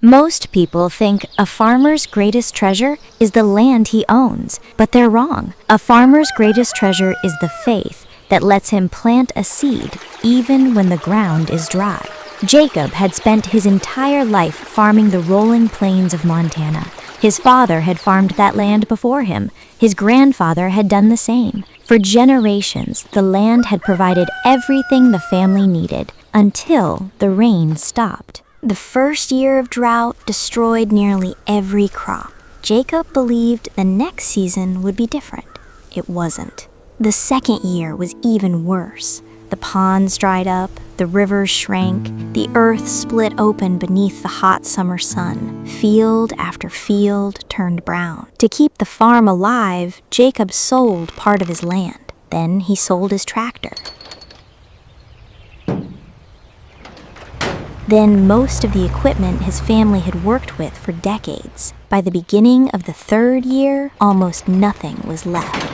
Most people think a farmer's greatest treasure is the land he owns, but they're wrong. A farmer's greatest treasure is the faith that lets him plant a seed even when the ground is dry. Jacob had spent his entire life farming the rolling plains of Montana. His father had farmed that land before him. His grandfather had done the same. For generations, the land had provided everything the family needed until the rain stopped. The first year of drought destroyed nearly every crop. Jacob believed the next season would be different. It wasn't. The second year was even worse. The ponds dried up, the rivers shrank, the earth split open beneath the hot summer sun. Field after field turned brown. To keep the farm alive, Jacob sold part of his land. Then he sold his tractor. Then most of the equipment his family had worked with for decades. By the beginning of the third year, almost nothing was left.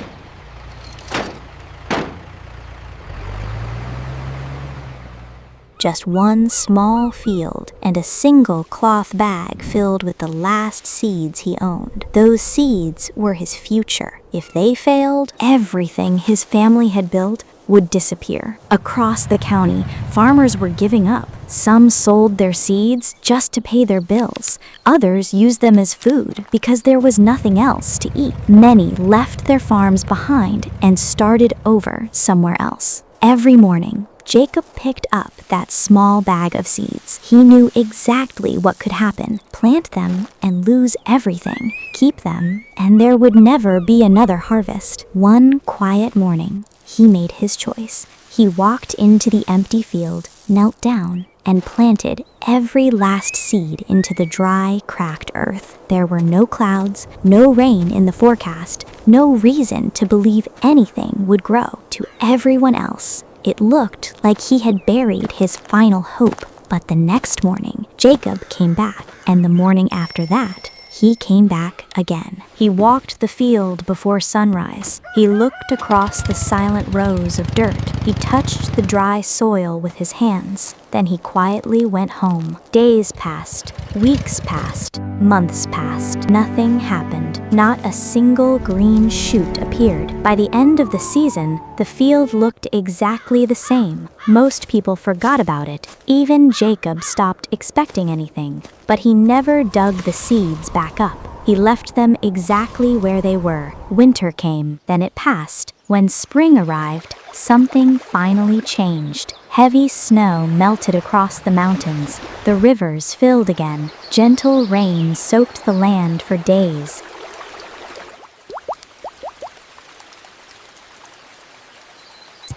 Just one small field and a single cloth bag filled with the last seeds he owned. Those seeds were his future. If they failed, everything his family had built would disappear. Across the county, farmers were giving up. Some sold their seeds just to pay their bills. Others used them as food because there was nothing else to eat. Many left their farms behind and started over somewhere else. Every morning, Jacob picked up that small bag of seeds. He knew exactly what could happen. Plant them and lose everything. Keep them and there would never be another harvest. One quiet morning, he made his choice. He walked into the empty field, knelt down, and planted every last seed into the dry, cracked earth. There were no clouds, no rain in the forecast, no reason to believe anything would grow. To everyone else, it looked like he had buried his final hope. But the next morning, Jacob came back, and the morning after that, he came back again. He walked the field before sunrise. He looked across the silent rows of dirt. He touched the dry soil with his hands. Then he quietly went home. Days passed, weeks passed, months passed. Nothing happened. Not a single green shoot appeared. By the end of the season, the field looked exactly the same. Most people forgot about it. Even Jacob stopped expecting anything. But he never dug the seeds back up. He left them exactly where they were. Winter came, then it passed. When spring arrived, something finally changed. Heavy snow melted across the mountains. The rivers filled again. Gentle rain soaked the land for days.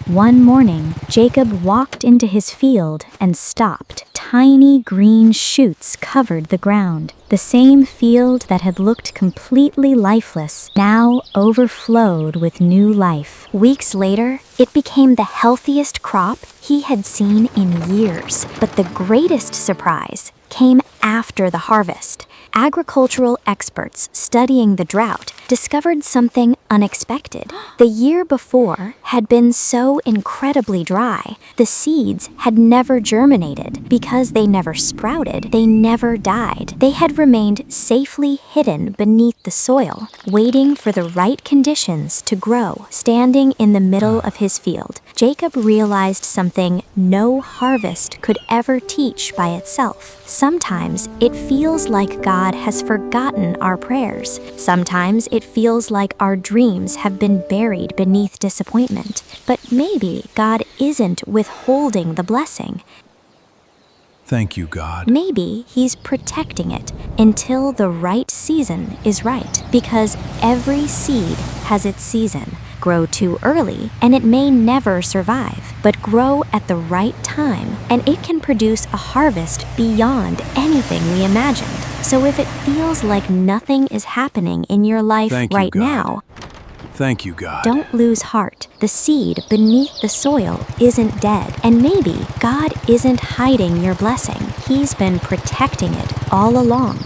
One morning, Jacob walked into his field and stopped. Tiny green shoots covered the ground. The same field that had looked completely lifeless now overflowed with new life. Weeks later, it became the healthiest crop he had seen in years. But the greatest surprise came after the harvest. Agricultural experts studying the drought discovered something unexpected. The year before had been so incredibly dry. The seeds had never germinated because they never sprouted. They never died. They had remained safely hidden beneath the soil, waiting for the right conditions to grow. Standing in the middle of his field, Jacob realized something no harvest could ever teach by itself. Sometimes it feels like God has forgotten our prayers. Sometimes it feels like our dreams have been buried beneath disappointment. But maybe God isn't withholding the blessing. Thank you, God. Maybe He's protecting it until the right season is right. Because every seed has its season. Grow too early, and it may never survive. But grow at the right time, and it can produce a harvest beyond anything we imagined. So if it feels like nothing is happening in your life right now, thank you, God. Don't lose heart. The seed beneath the soil isn't dead. And maybe God isn't hiding your blessing. He's been protecting it all along.